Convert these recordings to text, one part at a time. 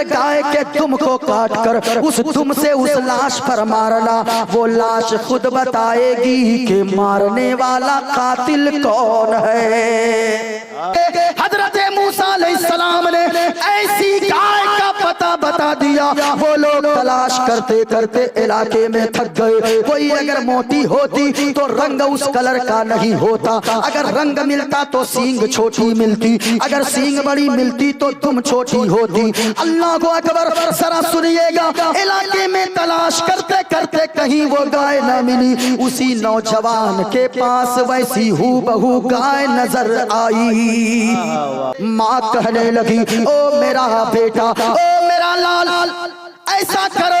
गाय के दुम को काट कर उस दुम से उस लाश पर मारना, वो लाश खुद बताएगी कि मारने वाला कातिल कौन है। हजरत मूसा अलैहिस्सलाम ने ऐसी गाय का पता बता दिया। वो लोग तलाश करते करते इलाके में थक गए। कोई अगर मोटी होती तो रंग उस कलर का नहीं होता, अगर रंग मिलता तो सींग छोटी मिलती, अगर सींग बड़ी मिलती तो तुम छोटी होती। अल्लाह को अकबर। जरा सुनिएगा, इलाके में तलाश करते करते कहीं वो गाय न मिली। उसी नौजवान के पास वैसी हूबहू गाय नजर आई। माँ कहने लगी, ओ मेरा बेटा, ओ मेरा लाल, ऐसा करो,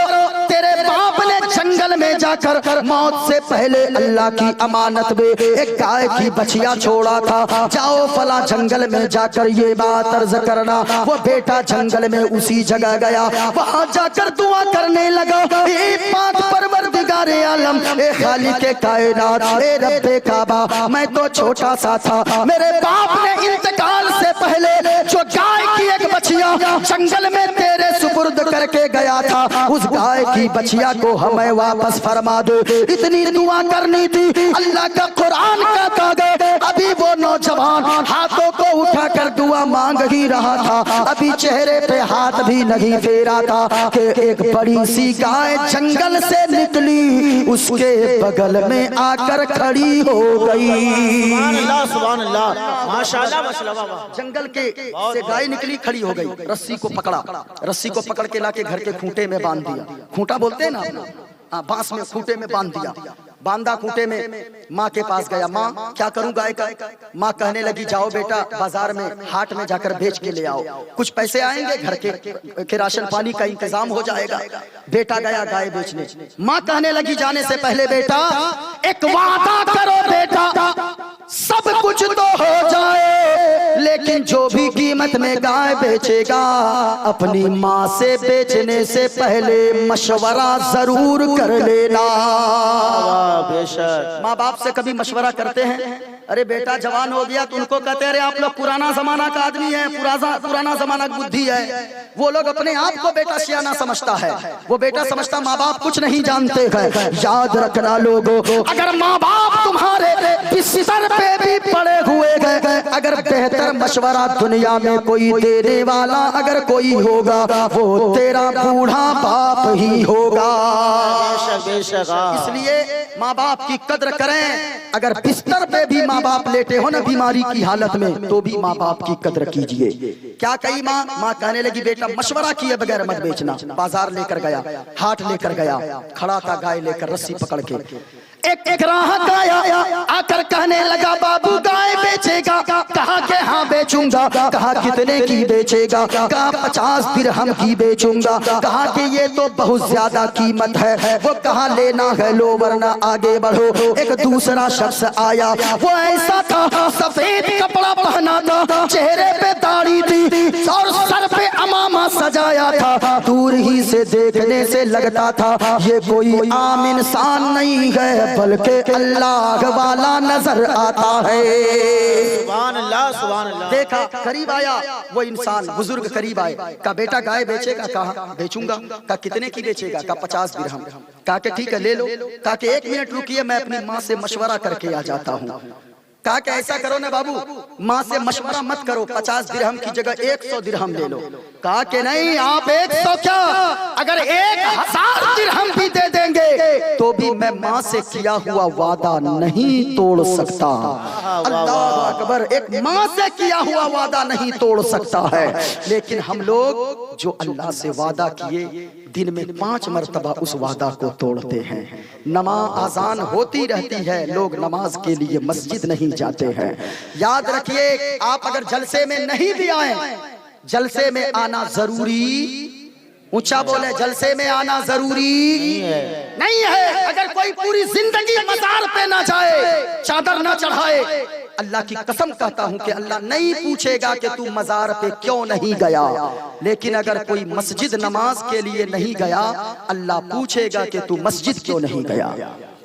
तेरे बाप ने जंगल में जाकर मौत से पहले अल्लाह की अमानत में एक गाय की बछिया छोड़ा था। जाओ फला जंगल में जाकर ये बात अर्ज करना। वो बेटा जंगल में उसी जगह गया, वहां जाकर दुआ करने लगा, ए पाक परवरदिगारे आलम, ए खालिके कायनात, ए रब्बे काबा, मैं तो छोटा सा था, मेरे बाप ने इंतकाल से पहले जो गाय की एक बछिया जंगल में तेरे सुपुर्द करके गया था, उस गाय की बछिया को हमें वापस फरमा दो। इतनी दुआ करनी थी। अल्लाह का कुरान कहता है, अभी वो नौजवान हाथों को उठाकर दुआ मांग ही रहा था, अभी चेहरे पे हाथ भी नहीं फेरा था कि एक बड़ी सी गाय जंगल से निकली, उसके बगल में आकर खड़ी हो गई। सुभान अल्लाह, माशाअल्लाह, माशाअल्लाह। जंगल के से गाय निकली, खड़ी हो गई, रस्सी को पकड़ा, रस्सी को पकड़ के लाके घर के खूंटे में बांध दिया। खूंटा बोलते हैं ना, बांस में खूंटे में बांध दिया। बांधा खूंटे में, माँ के पास गया, माँ क्या करूं गाय का? माँ कहने लगी, जाओ बेटा बाजार में हाट में जाकर बेच के ले आओ, कुछ पैसे आएंगे, घर के राशन पानी का इंतजाम हो जाएगा। बेटा गया गाय बेचने। माँ कहने लगी, जाने से पहले बेटा एक वादा करो बेटा, सब कुछ तो हो जाए, लेकिन जो भी कीमत में गाय बेचेगा अपनी माँ से बेचने से पहले मशवरा जरूर कर लेना। बेशक माँ बाप से कभी मशवरा करते हैं? अरे बेटा जवान हो गया तो उनको कहते हैं, अरे आप लोग पुराना जमाना का आदमी है, पुराना जमाना की बुद्धि है। वो लोग अपने आप को बेटा सियाना समझता है, वो बेटा समझता माँ बाप कुछ नहीं जानते हैं। याद रखना लोगों, अगर माँ बाप तुम्हारे बिस्तर पे भी पड़े हुए गए, अगर बेहतर मशवरा दुनिया में कोई देने वाला अगर कोई होगा, वो तेरा बूढ़ा बाप ही होगा। इसलिए माँ बाप की कद्र करें। अगर बिस्तर पे भी माँ बाप लेटे हो ना बीमारी की हालत में, तो भी माँ बाप की कद्र कीजिए। क्या कही माँ? माँ कहने लगी, बेटा मशवरा किए बगैर मत बेचना। बाजार लेकर गया, हाट लेकर गया, खड़ा था गाय लेकर रस्सी पकड़ के। एक ग्राहक आया, आकर कहने लगा, बाबू गाय बेचेगा? कहा कि हाँ बेचूंगा। कहा कितने की बेचेगा? कहा 50 दिरहम की बेचूंगा। कहा कि ये तो बहुत ज्यादा कीमत है। वो कहा लेना है लो वरना आगे बढ़ो। एक दूसरा शख्स आया, वो ऐसा था, सफेद कपड़ा पहना था, चेहरे पे दाढ़ी थी और सर पे अमामा सजाया था। दूर ही से देखने से लगता था ये कोई आम इंसान नहीं है, बल्कि अल्लाह वाला नजर आता है। सुभान अल्लाह, सुभान अल्लाह। देखा, करीब आया वो इंसान, बुजुर्ग करीब आए, कहा बेटा गाय बेचेगा? कहा बेचूंगा। कहा कितने की बेचेगा? कहा 50 दिरहम। कहा कि ठीक है ले लो। कहा कि 1 मिनट रुकिए, मैं अपनी माँ से मशवरा करके आ जाता हूँ। कहा कि ऐसा करो ना बाबू, माँ से मशवरा मत करो, 50 दिरहम की जगह 100 दिरहम ले लो। कहा कि नहीं, आप 100 क्या, अगर 1000 दिरहम भी दे देंगे तो भी मैं माँ से किया हुआ वादा नहीं तोड़ सकता। अल्लाह अकबर, एक माँ से किया हुआ वादा नहीं तोड़ सकता है। लेकिन हम लोग जो अल्लाह से वादा किए, दिन में 5 मरतबा उस वादा को तोड़ते हैं। नमाज आजान होती रहती है, लोग नमाज के लिए मस्जिद नहीं जाते हैं। याद रखिए, आप अगर जलसे में नहीं भी आए, जलसे में आना जरूरी, ऊंचा बोले, जलसे में आना जरूरी नहीं है। अगर कोई पूरी जिंदगी मजार पे ना जाए, चादर ना चढ़ाए, अल्लाह की कसम कहता हूं कि अल्लाह नहीं पूछेगा कि तू मजार पे क्यों नहीं गया। लेकिन अगर कोई मस्जिद नमाज के लिए नहीं गया, अल्लाह पूछेगा कि तू मस्जिद क्यों नहीं गया,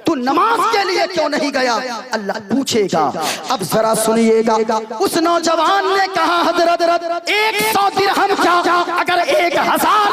तू नमाज के लिए क्यों नहीं गया, अल्लाह पूछेगा। अब जरा सुनिएगा, उस नौजवान ने कहा, हजरत 100 दिरहम क्या, अगर 1000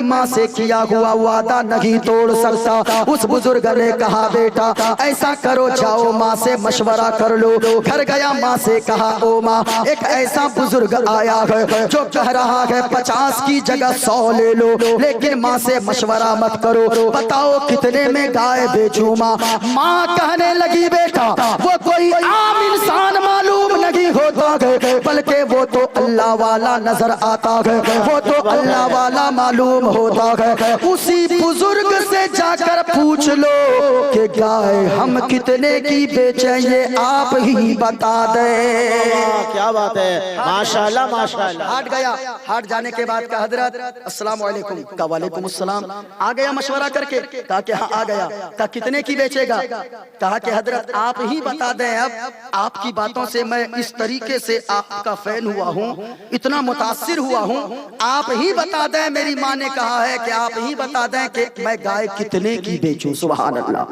माँ से किया हुआ वादा नहीं तोड़ सकता। उस बुजुर्ग ने कहा बेटा ऐसा करो, जाओ माँ से मशवरा कर लो। घर गया, माँ से कहा ओ माँ, एक ऐसा बुजुर्ग आया है जो कह रहा है 50 की जगह 100 ले लो, लेकिन माँ से मशवरा मत करो, बताओ कितने में गाय बेचूं माँ। माँ कहने लगी बेटा वो कोई आम इंसान मालूम नहीं होता है, बल्कि वो तो अल्लाह वाला नजर आता है, वो तो अल्लाह वाला मालूम होता है। उसी बुजुर्ग से जाकर पूछ लो कि गाय हम कितने की बेचें, ये आप ही बता दे। क्या बात है, माशाल्लाह माशाल्लाह। हाट गया, हाट जाने के बाद कहा हजरत अस्सलाम वालेकुम, कहा वालेकुम अस्सलाम। आ गया मशवरा करके, कहा कि हाँ आ गया। कहा कितने की बेचेगा, कहा कि हजरत आप ही बता दें। अब आपकी बातों से मैं इस तरीके से आपका फैन हुआ हूँ, इतना मुतासिर हुआ हूँ, आप ही बता दें। मेरी माँ ने कहा है कि आप ही बता दें कि मैं गाय कितने की बेचूं। सुभान अल्लाह।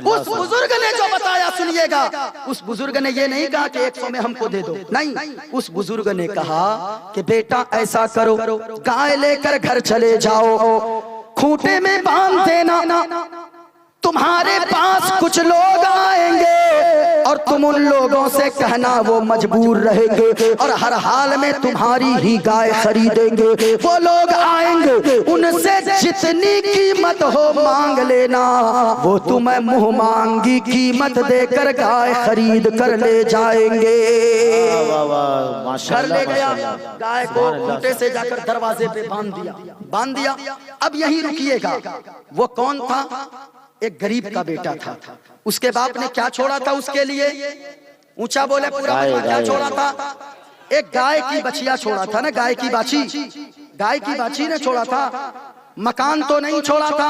उस बुजुर्ग ने जो बताया सुनिएगा, उस बुजुर्ग ने ये नहीं कहा कि 100 में हमको दे दो, नहीं, उस बुजुर्ग ने कहा कि बेटा ऐसा करो, गाय लेकर घर चले जाओ, खूंटे में बांध देना, तुम्हारे पास कुछ लोग आएंगे और तुम उन लोगों से कहना वो मजबूर रहेंगे और हर हाल में तुम्हारी ही गाय खरीदेंगे। वो लोग आएंगे, उनसे जितनी कीमत हो मांग लेना, वो तुम्हें मुंह मांगी कीमत देकर गाय खरीद कर ले जाएंगे। घर ले गया, गाय को खूंटे से जाकर दरवाजे पे बांध दिया। अब यहीं रुकिएगा। वो कौन था? एक गरीब का बेटा था। उसके बाप ने क्या छोड़ा था उसके लिए? ऊंचा बोले पूरा, क्या छोड़ा था? एक गाय की बछिया छोड़ा था ना, गाय की बाछी, गाय की बाछी ने छोड़ा था। मकान तो नहीं छोड़ा था,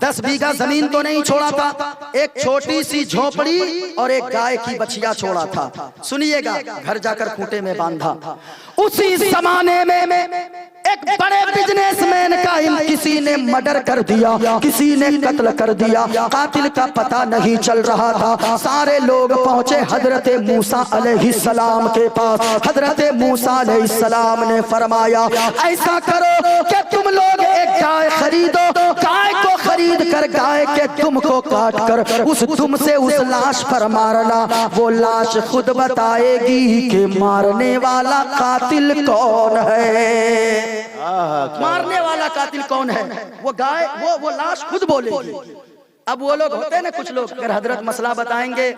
10 बीघा जमीन तो नहीं छोड़ा था, एक छोटी सी झोपड़ी और एक गाय की बछिया छोड़ा था। सुनिएगा, घर जाकर खूंटे में बांधा। उसी जमाने में एक बड़े बिजनेसमैन का किसी ने मर्डर कर दिया, किसी ने कत्ल कर दिया, कातिल का पता नहीं चल रहा था। सारे लोग पहुंचे हजरत मूसा अलैहिस्सलाम के पास। हजरत मूसा अलैहिस्सलाम ने फरमाया ऐसा करो कि तुम लोग एक गाय खरीदो, गाय को खरीद कर गाय के दुम को काट कर उस दुम से उस लाश पर मारना, वो लाश खुद बताएगी कि मारने वाला कातिल कौन है। मारने वाला कातिल कौन है? वो गाय, वो लाश खुद बोलेगी। अब वो लोग होते हैं ना, कुछ लोग अगर हजरत मसला बताएंगे,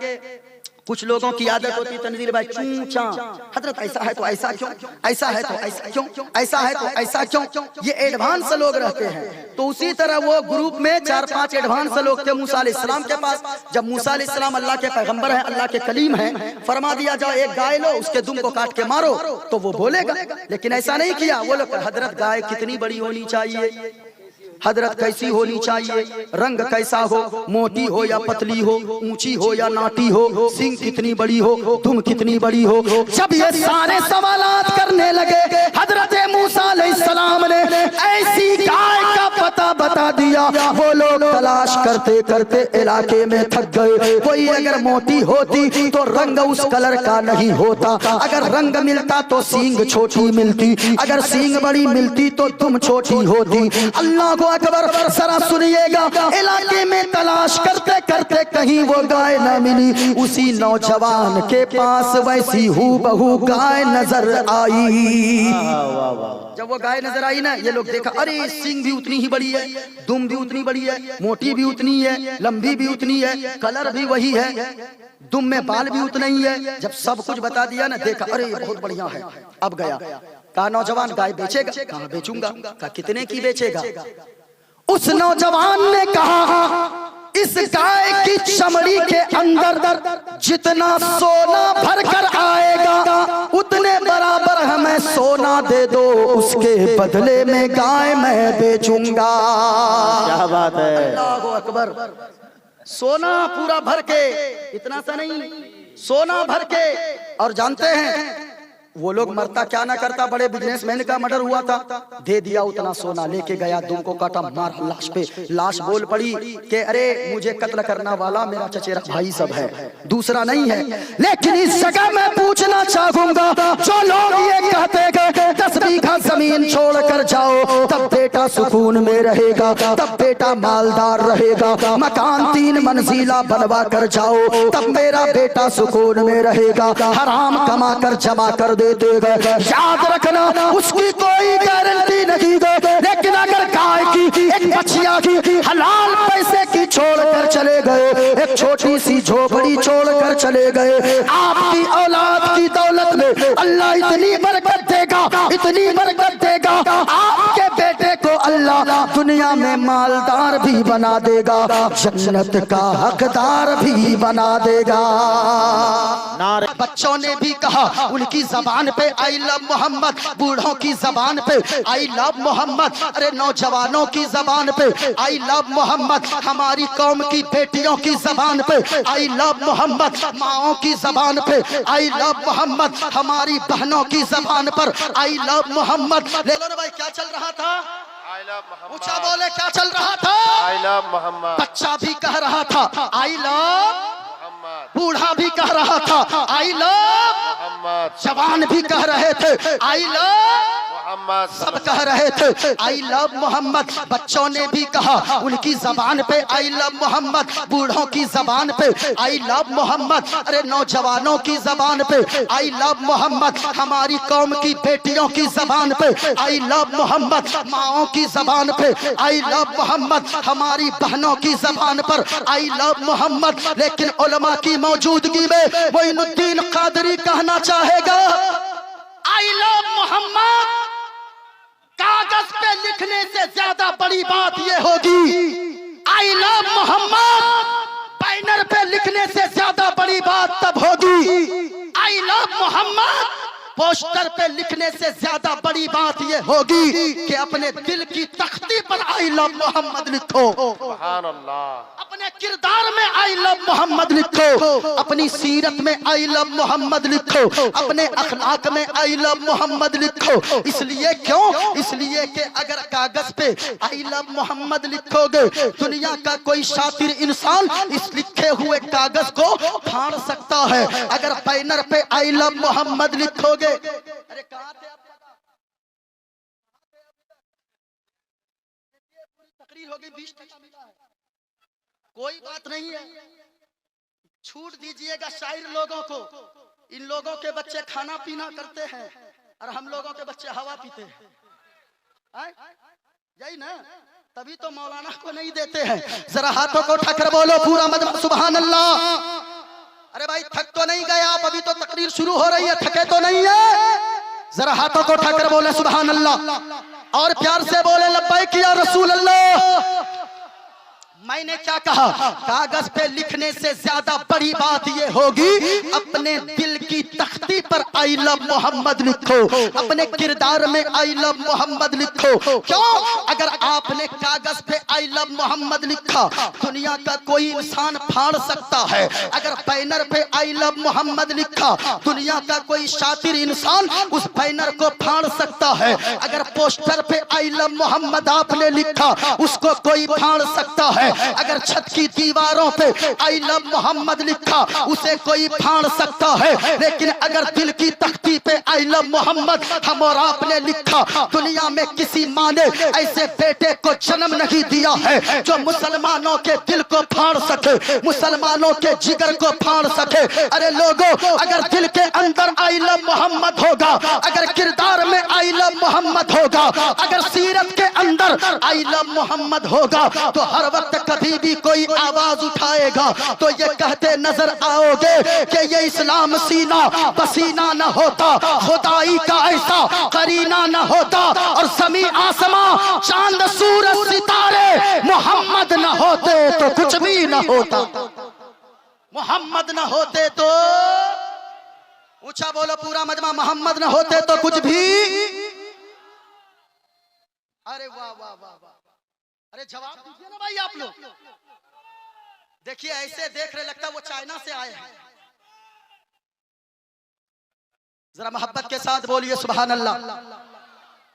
कुछ लोगों की आदत होती तंजील भाई चूचा, हजरत ऐसा है तो ऐसा क्यों, ऐसा है तो ऐसा क्यों, ऐसा है तो ऐसा क्यों, ये एडवांस लोग रहते हैं। तो उसी तरह वो ग्रुप में 4-5 एडवांस लोग थे मूसा अलैहिस्सलाम के पास। जब मूसा अलैहिस्सलाम अल्लाह के पैगंबर हैं, अल्लाह के कलीम हैं, फरमा दिया जाओ एक गाय लो, उसके दुम को काट के मारो तो वो बोलेगा। लेकिन ऐसा नहीं किया। वो लोग हजरत गाय कितनी बड़ी होनी चाहिए, हजरत कैसी होनी चाहिए, रंग कैसा हो, मोटी हो या पतली हो, ऊंची हो या नाटी हो, सींग कितनी बड़ी हो, दुम कितनी बड़ी हो। जब ये सारे सवालात करने लगे, हजरत मूसा अलैहिस्सलाम ने ऐसी गाय का पता बता दिया। वो लोग तलाश करते करते इलाके में थक गए। कोई अगर मोटी होती तो रंग उस कलर का नहीं होता, अगर रंग मिलता तो सींग छोटी मिलती, अगर सींग बड़ी मिलती तो दुम छोटी होती। अल्लाह अकबर। जरा सुनिएगा, इलाके में तलाश करते करते कहीं वो गाय न मिली। उसी नौजवान के पास वैसी हूबहू गाय नजर आई। जब वो गाय नजर आई ना, ये लोग देखा, अरे सींग भी उतनी ही बड़ी है, दुम भी उतनी बड़ी है, मोटी भी उतनी है, लंबी भी उतनी है, कलर भी वही है, दुम में बाल भी उतना ही है। जब सब कुछ बता दिया ना, देखा अरे बहुत बढ़िया है। अब गया, कहा नौजवान गाय बेचेगा? कहा बेचूंगा। कहा कितने की बेचेगा? उस नौजवान ने कहा इस गाय की चमड़ी के अंदर जितना सोना भरकर आएगा उतने बराबर हमें सोना दे दो, उसके बदले में गाय मैं बेचूंगा। क्या बात है, अल्लाहू अकबर। सोना पूरा भर के, इतना सा नहीं, सोना भर के। और जानते हैं वो लोग मरता क्या ना करता, बड़े बिजनेसमैन का मर्डर हुआ था, दे दिया उतना सोना, लेके गया, दुम को काटा, मार लाश पे। लाश बोल पड़ी कि अरे मुझे कत्ल करना वाला मेरा चचेरा भाई सब है, दूसरा नहीं है। लेकिन इस जगह मैं पूछना चाहूंगा, जो लोग ये कहते हैं 10 बीघा जमीन छोड़ कर जाओ, तब बेटा बेटा सुकून में रहेगा, तब बेटा मालदार रहेगा। मकान 3 मंजिला बनवा कर जाओ, तब मेरा बेटा सुकून में रहेगा। हराम कमा कर जमा कर दे देगा, याद रखना उसकी कोई गारंटी नहीं है। लेकिन अगर गाय की एक बछिया की हलाल पैसे की छोड़ कर चले गए, एक छोटी सी झोपड़ी छोड़ कर चले गए, आपकी औलाद की दौलत में अल्लाह इतनी बरकत देगा, इतनी बरकत देगा, आपके बेटे को अल्लाह दुनिया में मालदार भी बना देगा, जन्नत का हकदार भी बना देगा। बच्चों ने भी कहा, उनकी जबान पे आई लव मोहम्मद, बूढ़ों की जबान पे आई लव मोहम्मद, अरे नौजवानों की जबान पे आई लव मोहम्मद, हमारी कौम की बेटियों की जबान पे आई लव मोहम्मद, माओ की जबान पे आई लव मोहम्मद, हमारी बहनों की जबान पर आई लव मोहम्मद। भाई क्या चल रहा था? ऊंचा बोले, क्या चल रहा था? I love Mohammad. बच्चा भी कह रहा था आई लव, बूढ़ा भी कह रहा था आई लव मोहम्मद, जवान भी कह रहे थे आई लव मोहम्मद, सब कह रहे थे आई लव मोहम्मद। बच्चों ने भी कहा, उनकी जबान पे आई लव मोहम्मद, बूढ़ों की जबान पे आई लव मोहम्मद, अरे नौजवानों की जबान पे आई लव मोहम्मद, हमारी कौम की बेटियों की जबान पे आई लव मोहम्मद, माओ की जबान पे आई लव मोहम्मद, हमारी बहनों की जबान पर आई लव मोहम्मद। लेकिन उलमा की मौजूदगी में मोइनुद्दीन कादरी कहना चाहेगा आई लव मोहम्मद। कागज पे लिखने से ज्यादा बड़ी बात यह होगी आई लव मोहम्मद, बैनर पे लिखने से ज्यादा बड़ी बात तब होगी आई लव मोहम्मद, पोस्टर पे लिखने से ज्यादा बड़ी बात यह होगी कि अपने दिल की तख्ती पर आई लव मोहम्मद लिखो, सुभान अल्लाह। अपने किरदार में आई लव मोहम्मद लिखो, अपनी सीरत में आई लव मोहम्मद लिखो, अपने अखलाक में आई लव मोहम्मद लिखो। इसलिए क्यों? इसलिए कि अगर कागज पे आई लव मोहम्मद लिखोगे, दुनिया का कोई शातिर इंसान इस लिखे हुए कागज को फाड़ सकता है। अगर बैनर पे आई लव मोहम्मद लिखोगे, अरे कहां थे आप? तकरीर होगी 20 टका मिला है, कोई बात नहीं है, छूट दीजिएगा शायर लोगों को। इन लोगों के बच्चे खाना पीना करते हैं और हम लोगों के बच्चे हवा पीते हैं, यही ना, तभी तो मौलाना को नहीं देते हैं। जरा हाथों को उठाकर बोलो पूरा मजमा सुभान अल्लाह। अरे भाई थक तो नहीं गए आप? अभी तो तकरीर शुरू हो रही है, थके तो नहीं है? जरा हाथों को उठाकर बोले सुभान अल्लाह और प्यार से बोले लब्बैक या रसूल अल्लाह। मैंने क्या कहा? कागज पे लिखने से ज्यादा बड़ी बात ये होगी अपने दिल की तख्ती पर आई लव मोहम्मद लिखो, अपने किरदार में आई लव मोहम्मद लिखो। क्यों? अगर आपने कागज पे आई लव मोहम्मद लिखा, दुनिया का कोई इंसान फाड़ सकता है। अगर बैनर पे आई लव मोहम्मद लिखा, दुनिया का कोई शातिर इंसान उस बैनर को फाड़ सकता है। अगर पोस्टर पे आई लव मोहम्मद आपने लिखा, उसको कोई फाड़ सकता है। अगर छत की दीवारों पे आई लव मोहम्मद लिखा, उसे कोई फाड़ सकता है। लेकिन अगर दिल की तख्ती पे आई लव मोहम्मद हम और आपने लिखा, दुनिया में किसी माँ ने ऐसे बेटे को जन्म नहीं दिया है जो मुसलमानों के दिल को फाड़ सके, मुसलमानों के जिगर को फाड़ सके। अरे लोगों, अगर दिल के अंदर आई लव मोहम्मद होगा, अगर किरदार में आई लव मोहम्मद होगा, अगर सीरत के अंदर आई लव मोहम्मद होगा, तो हर वक्त कभी भी कोई आवाज उठाएगा तो ये कहते नजर आओगे कि ये इस्लाम सीना पसीना न होता, खुदाई का ऐसा करीना न होता, और जमी आसमां चांद सूरज सितारे मोहम्मद न होते तो कुछ भी न होता। मोहम्मद न होते तो, ऊंचा बोलो पूरा मजमा, मोहम्मद न होते तो कुछ भी। अरे वाह वाह वाह वाह, अरे जवाब दीजिए ना भाई आप लोग। देखिए ऐसे देख रहे लगता है वो चाइना से आए हैं। जरा मोहब्बत के साथ बोलिए सुभान अल्लाह।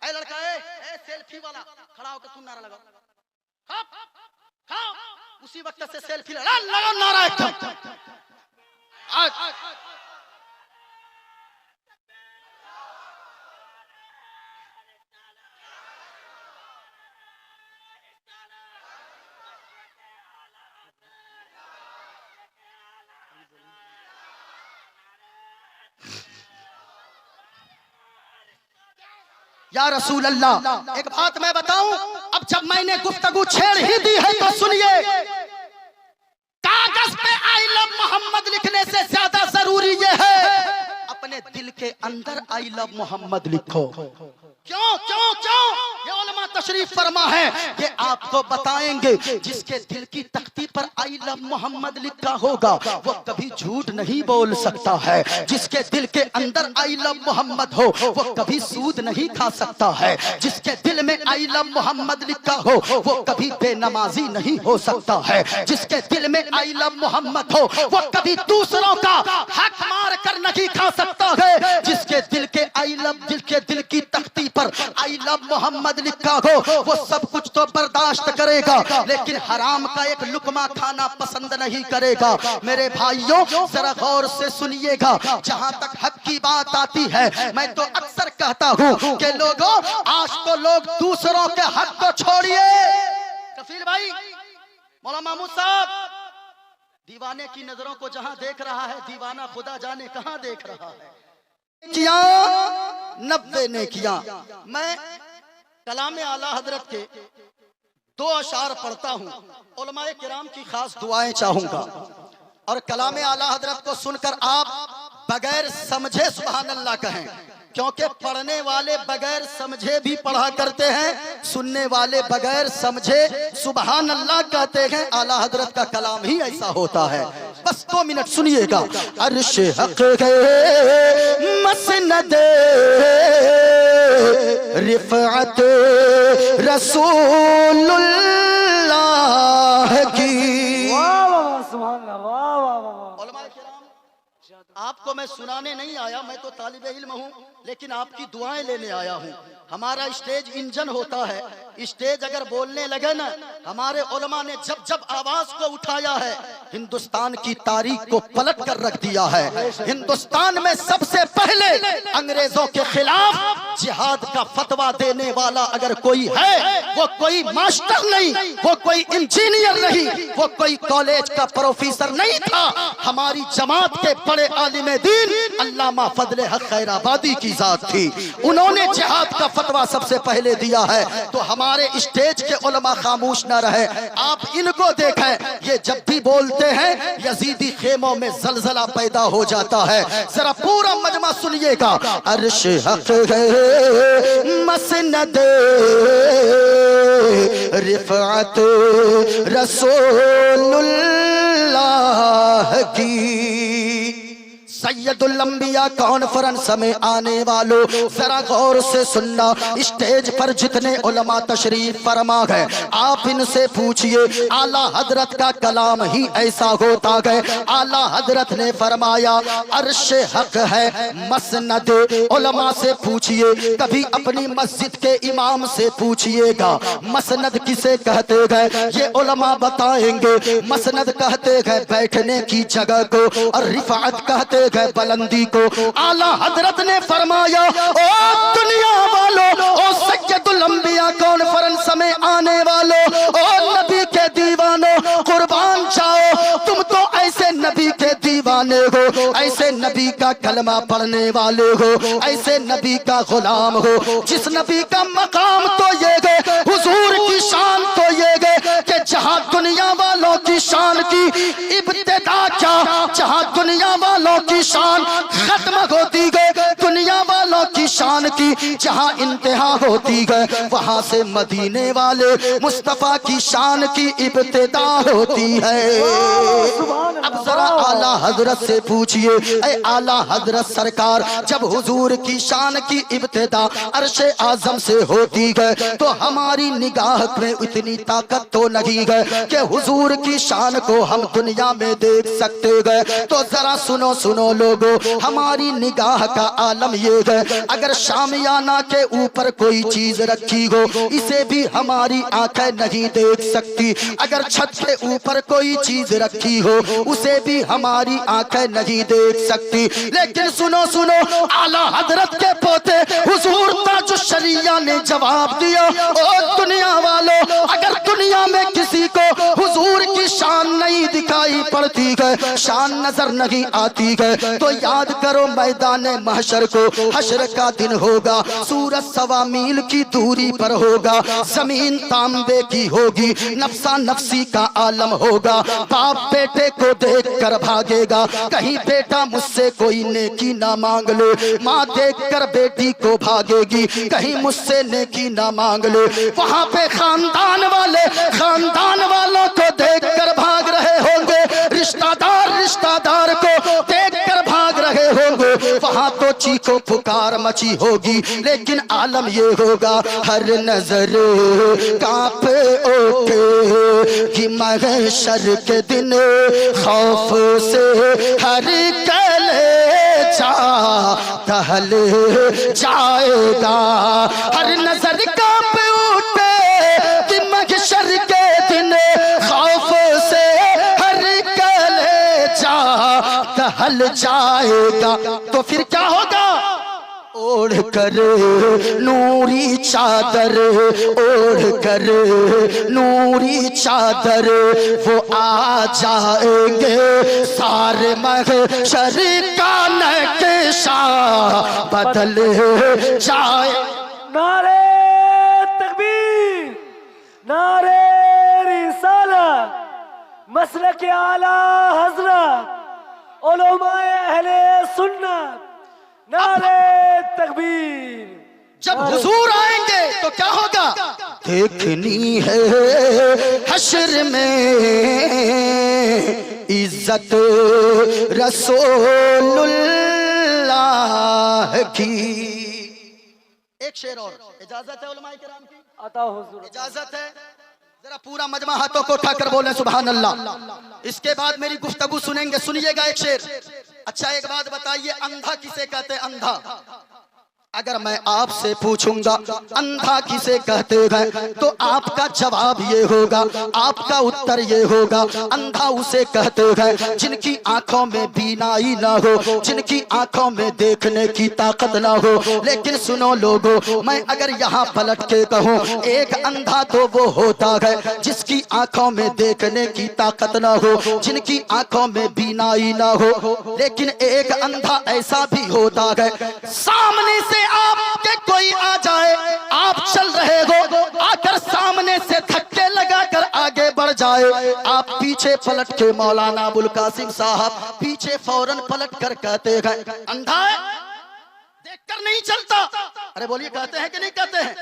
ऐ लड़का, ए सेल्फी वाला खड़ा होकर तुम नारा लगाओ, उसी वक्त से सेल्फी लगाओ नारा एकदम। या रसूल अल्लाह, एक बात मैं बताऊं, अब जब मैंने गुफ्तगू छेड़ ही दी है तो सुनिए, कागज पे आई लव मोहम्मद लिखने से ज्यादा जरूरी ये है अपने दिल के अंदर आई लव मोहम्मद लिखो। क्यों क्यों क्यों? ये उलमा तशरीफ फरमा है, ये आपको बताएंगे जिसके दिल की तख्ती पर आई लव मोहम्मद लिखा होगा वो कभी झूठ नहीं बोल सकता है। जिसके दिल के अंदर आई लव मोहम्मद हो वो कभी सूद नहीं खा सकता है। जिसके दिल में आई लव मोहम्मद लिखा हो वो कभी बेनमाजी नहीं हो सकता है। जिसके दिल में आई लव मोहम्मद हो वो कभी दूसरों का हक मार कर नहीं खा सकता है। जिसके दिल के आई लव, जिसके दिल की तख्ती पर आई लव मोहम्मद लिखा हो वो सब कुछ तो बर्दाश्त करेगा लेकिन हराम का एक लुकमा खाना पसंद नहीं करेगा। मेरे भाइयों जरा गौर से सुनिएगा, जहां तक हक की बात आती है मैं तो अक्सर कहता हूं कि लोगों आज तो लोग दूसरों के हक को छोड़िए। कफील भाई, मौलाना महमूद साहब, दीवाने की नजरों को जहां देख रहा है दीवाना खुदा जाने कहां देख रहा है। किया 90 ने किया। मैं कलामे आला हजरत के 2 अशार पढ़ता हूँ, उलमाए किराम की खास दुआएं चाहूंगा और कलामे आला हजरत को सुनकर आप बगैर समझे सुभान अल्लाह कहें, क्योंकि पढ़ने वाले बगैर समझे भी पढ़ा करते हैं, सुनने वाले बगैर समझे सुभान अल्लाह कहते हैं। आला हजरत का कलाम ही ऐसा होता है। बस 2 मिनट सुनिएगा। अर्श हक है मसनद रिफअत रसूलुल्लाह की। आपको मैं सुनाने नहीं आया, मैं तो तालिबे इल्म हूँ, लेकिन आपकी दुआएं लेने आया हूँ। हमारा स्टेज इंजन होता है, स्टेज अगर बोलने लगे ना, हमारे उलमा ने जब जब आवाज को उठाया है हिंदुस्तान की तारीख को पलट कर रख दिया है। हिंदुस्तान में सबसे पहले अंग्रेजों के खिलाफ जिहाद का फतवा देने वाला अगर कोई है वो कोई मास्टर नहीं, वो कोई इंजीनियर नहीं, वो कोई कॉलेज का प्रोफेसर नहीं था। हमारी जमात के बड़े आलिम दीन अल्लामा फजले हक खैराबादी की जात थी। उन्होंने जिहाद का फतवा सबसे पहले दिया है। तो हमारे स्टेज के उलमा खामोश न रहे। आप इनको देखें, ये जब भी बोलते हैं यजीदी खेमों में जलजला पैदा हो जाता है। जरा पूरा मजमा सुनिएगा। अर्श हक है मसनद रिफअत रसूलुल्लाह की। सैयदुल अंबिया कॉन्फ्रेंस में आने वालों जरा गौर से सुनना। स्टेज पर जितने उलमा तशरीफ फरमा गए आप इनसे पूछिए, आला हजरत का कलाम ही ऐसा होता गए। आला हजरत ने फरमाया अर्श हक है मसनद। उलमा से पूछिए, कभी अपनी मस्जिद के इमाम से पूछिएगा मसनद किसे कहते गए, ये उलमा बताएंगे। मसनद कहते गए बैठने की जगह को और रिफात कहते गए बुलंदी को। आला हजरत ने फरमाया ओ दुनिया वालों, ओ सैयदुल अंबिया कॉन्फ्रेंस में आने वालों, ओ नबी के दीवानों, कुर्बान जाओ, तुम तो ऐसे नबी के दीवाने हो, ऐसे नबी का कलमा पढ़ने वाले हो, ऐसे नबी का गुलाम हो जिस नबी का मकाम तो ये गए, हुजूर की शान तो ये गए कि जहां दुनिया वालों की शान की इब्तिदा क्या, जहां दुनिया वालों की शान खत्म होती गए, दुनिया वालों की शान की जहां इंतहा होती गए वहां से मदीने वाले मुस्तफा की शान की इब्तिदा होती है। अब जरा आला हजरत से पूछिए, ऐ आला हजरत सरकार, जब हुजूर की शान की इब्तिदा अर्शे आजम से होती गए तो हमारी निगाह में इतनी ताकत तो नहीं गए कि हुजूर की शान को हम दुनिया में देख सकते गए। तो जरा सुनो सुनो लोगों, हमारी निगाह का आलम ये है, अगर शामियाना के ऊपर कोई चीज रखी हो इसे भी हमारी आंखें नहीं देख सकती। अगर छत के ऊपर कोई चीज रखी हो उसे भी हमारी आंखें नहीं देख सकती। लेकिन सुनो सुनो, आला हजरत के पोते हुजूर ताजुश्शरिया ने जवाब दिया, ओ दुनिया वालों, अगर दुनिया में किसी को हुजूर की शान नहीं दिखाई पड़ती होती है, शान नजर नहीं आती है, तो याद करो मैदान महशर को। हशर का दिन होगा, सूरज 1.25 मील की दूरी पर होगा, जमीन तांबे की होगी, नफसा नफसी का आलम होगा। बाप बेटे को देख कर भागेगा, कहीं बेटा मुझसे कोई नेकी ना मांग ले। माँ देख कर बेटी को भागेगी, कहीं मुझसे नेकी ना मांग ले। वहां पे खानदान वालों को देख कर भाग रहे होंगे, रिश्तेदार को देख कर भाग रहे होंगे। वहां तो चीखो पुकार मची होगी, लेकिन आलम ये होगा, हर नजर कांपे उठे कि महशर के दिन खौफ से हर कलेजा टहल जाएगा। हर नजर कांपे उठे कि महशर के दिन खौफ से हर कलेजा टहल जाएगा। तो फिर क्या होगा? ओढ़ कर नूरी चादर, ओढ़ कर नूरी चादर, वो आ जाएंगे सारे महशर का नक्शा बदल जाए। नारे तकबीर, नारे रिसालत, मसलक आला हजरत, उलमाए अहले सुन्नत, नारे तकबीर। जब हुजूर आएंगे तो क्या होगा? देखनी है हश्र में इज्जत रसूलुल्लाह की। एक शेर और, इजाजत है उलमाए किराम की? अता हुजूर, इजाजत है? जरा पूरा मजमा हाथों को उठाकर बोले सुभान अल्लाह। इसके बाद मेरी गुफ्तगू सुनेंगे, सुनिएगा एक शेर। अच्छा एक बात बताइए, अंधा किसे कहते हैं? अंधा अगर मैं आपसे पूछूंगा अंधा किसे कहते हैं, तो आपका जवाब ये होगा, आपका उत्तर ये होगा, अंधा उसे कहते हैं जिनकी आंखों में बीनाई ना हो, जिनकी आंखों में देखने की ताकत ना हो। लेकिन सुनो लोगों, मैं अगर यहाँ पलट के कहूँ, एक अंधा तो वो होता है जिसकी आंखों में देखने की ताकत ना हो, जिनकी आंखों में बीनाई ना हो। लेकिन एक अंधा ऐसा भी होता है, सामने से आपके कोई आ जाए, आप चल रहे हो, आकर सामने से धक्के लगाकर आगे बढ़ जाए, आप पीछे पलट के, मौलाना अबुल कासिम साहब पीछे फौरन पलट कर कहते हैं अंधा है, देखकर नहीं चलता। अरे बोलिए, कहते हैं कि नहीं कहते हैं?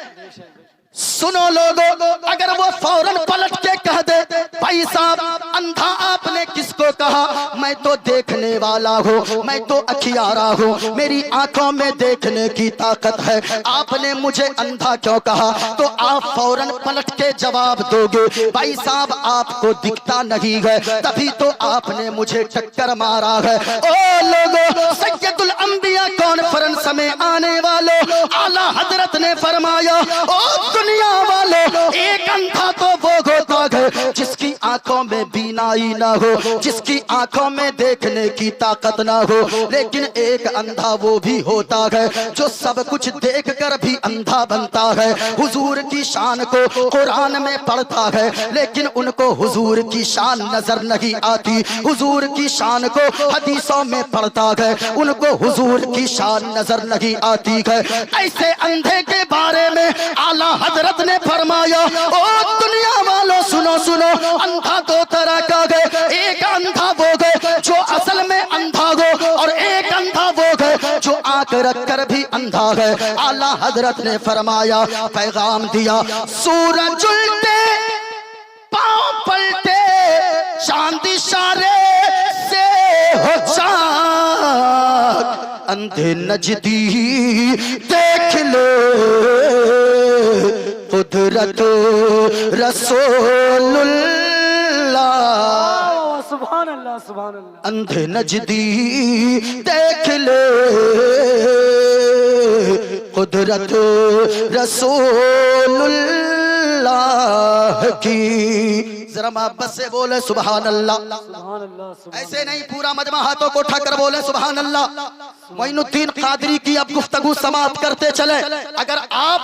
सुनो लोगों, अगर वो फौरन पलट के कह दे, भाई साहब अंधा आपने किसको कहा? मैं तो देखने वाला हूँ, मैं तो अखियारा हूँ, मेरी आंखों में देखने की ताकत है, आपने मुझे अंधा क्यों कहा? तो आप फौरन पलट के जवाब दोगे, भाई साहब आपको दिखता नहीं है, तभी तो आपने मुझे टक्कर मारा है। ओ लोगों, सैयदुल अंबिया कॉन्फ्रेंस में आने वालों, आला हजरत ने फरमाया, ओ दुनिया वालों, एक अंधा तो वो होता है जिसकी आंखों में बीनाई ना हो, जिसकी आंखों में देखने की ताकत ना हो। लेकिन एक अंधा वो भी होता है जो सब कुछ देखकर भी अंधा बनता है। हुजूर की शान को कुरान में पढ़ता है, लेकिन उनको हुजूर की शान नजर नहीं आती। हुजूर की शान को हदीसों में पढ़ता है, उनको हुजूर की शान नजर नहीं आती है। ऐसे अंधे के बारे में आला हजरत ने फरमाया, ओ दुनिया वालों सुनो सुनो, अंधा दो तरह का है, एक अंधा वो है जो असल में अंधा हो, और एक अंधा वो है जो आंख रख कर भी अंधा है। आला हजरत ने फरमाया, पैगाम दिया, सूरज उल्टे पांव पलटे, चांद इशारे से हो चाक, अंधे नजदी देख लो कुदरत रसूलुल्लाह। सुभान अल्लाह, सुभान अल्लाह। अंधे नजदी देख ले कुदरत रसूलुल्लाह की। जरा मोहब्बत से बोले सुभान अल्लाह। सुभान अल्लाह, सुभान ऐसे नहीं, पूरा मजमा हाथों को उठाकर बोले सुभान अल्लाह। मोइनुद्दीन कादरी की अब गुफ्तगू समाप्त करते चले। अगर आप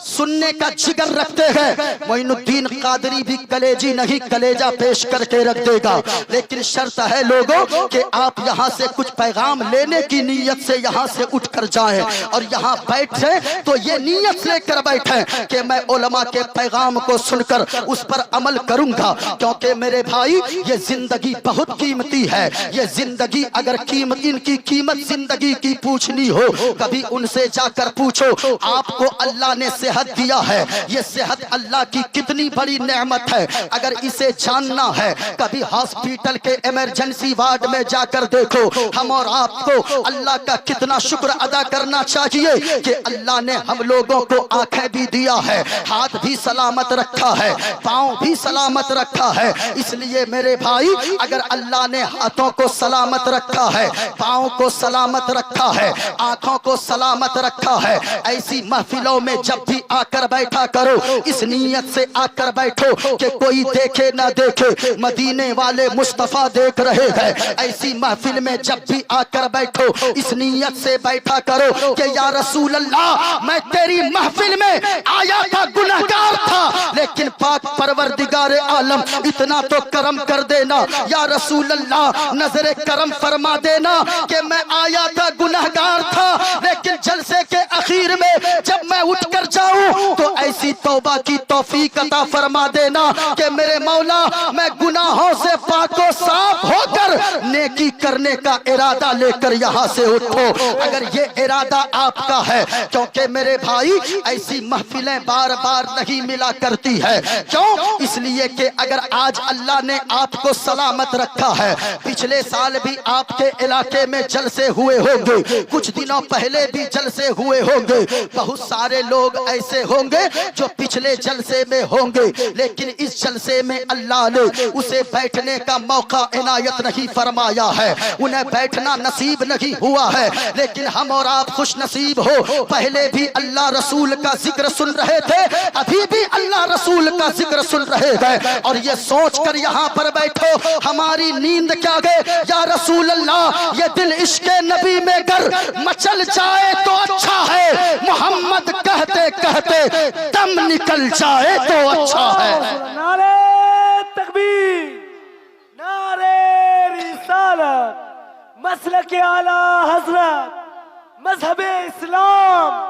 सुनने का जिगर रखते हैं। मोइनुद्दीन कादरी भी कलेजी नहीं कलेजा पेश करके रख देगा, लेकिन शर्त है लोगों कि आप यहाँ से कुछ पैगाम लेने की नीयत से यहाँ से उठकर जाएं और यहाँ बैठे तो ये नीयत लेकर बैठे कि मैं उलमा के पैगाम को सुनकर उस पर अमल करूंगा, क्योंकि मेरे भाई ये जिंदगी बहुत कीमती है। ये जिंदगी अगर कीमत, इनकी कीमत जिंदगी की पूछनी हो, कभी उनसे जाकर पूछो आपको अल्लाह ने सेहत दिया है, ये सेहत अल्लाह की कितनी बड़ी नेमत है। अगर इसे जानना है, कभी हॉस्पिटल के इमरजेंसी वार्ड में जाकर देखो, हम और आपको अल्लाह का कितना शुक्र अदा करना चाहिए कि अल्लाह ने हम लोगों को आंखें भी दिया है, हाथ भी सलामत रखा है, पांव भी सलामत रखा है। इसलिए मेरे भाई अगर अल्लाह ने हाथों को सलामत रखा है, पांव को सलामत रखा है, आंखों को सलामत रखा है, ऐसी महफिलों में जब भी आकर बैठा करो इस नीयत से आकर बैठो कि कोई देखे ना देखे, मदीने वाले मुस्तफा देख रहे हैं। ऐसी महफिल में जब भी आकर बैठो इस नीयत से बैठा करो कि या रसूल अल्लाह मैं तेरी महफिल में आया था, गुनहगार था, लेकिन पाक परवरदिगार आलम इतना तो करम कर देना, या रसूल अल्लाह नजरे करम फरमा देना कि मैं आया था गुनहगार था, लेकिन जलसे के आखिर में जब मैं उठकर जाऊं तो ऐसी तौबा की तौफीक अता फरमा देना कि मेरे मौला मैं गुनाहों से पाको साफ होकर नेकी करने का इरादा लेकर यहाँ से उठो। अगर ये इरादा आपका है, क्योंकि मेरे भाई ऐसी महफिलें बार बार नहीं मिला करती है। क्यों? इसलिए कि अगर आज अल्लाह ने आपको सलामत रखा है, पिछले साल भी आपके इलाके में जलसे हुए होंगे, कुछ दिनों पहले भी जलसे हुए होंगे, बहुत सारे लोग ऐसे होंगे जो पिछले जलसे में होंगे, लेकिन इस जलसे में अल्लाह ने उसे बैठने का मौका इनायत नहीं फरमाया है, उन्हें बैठना नसीब नहीं हुआ है। लेकिन हम और आप खुश नसीब हो, पहले भी अल्लाह रसूल का जिक्र सुन रहे थे, अभी भी अल्लाह रसूल का जिक्र सुन रहे हैं, और ये सोच कर यहाँ पर बैठो हमारी नींद क्या गए, या रसूल अल्लाह ये दिल इश्क़े नबी में गर मचल जाए तो अच्छा है, मोहम्मद कहते कहते दम निकल जाए तो अच्छा है। नारे तकबीर, नारे रिसालत, मसलक आला हजरत, मजहबे इस्लाम,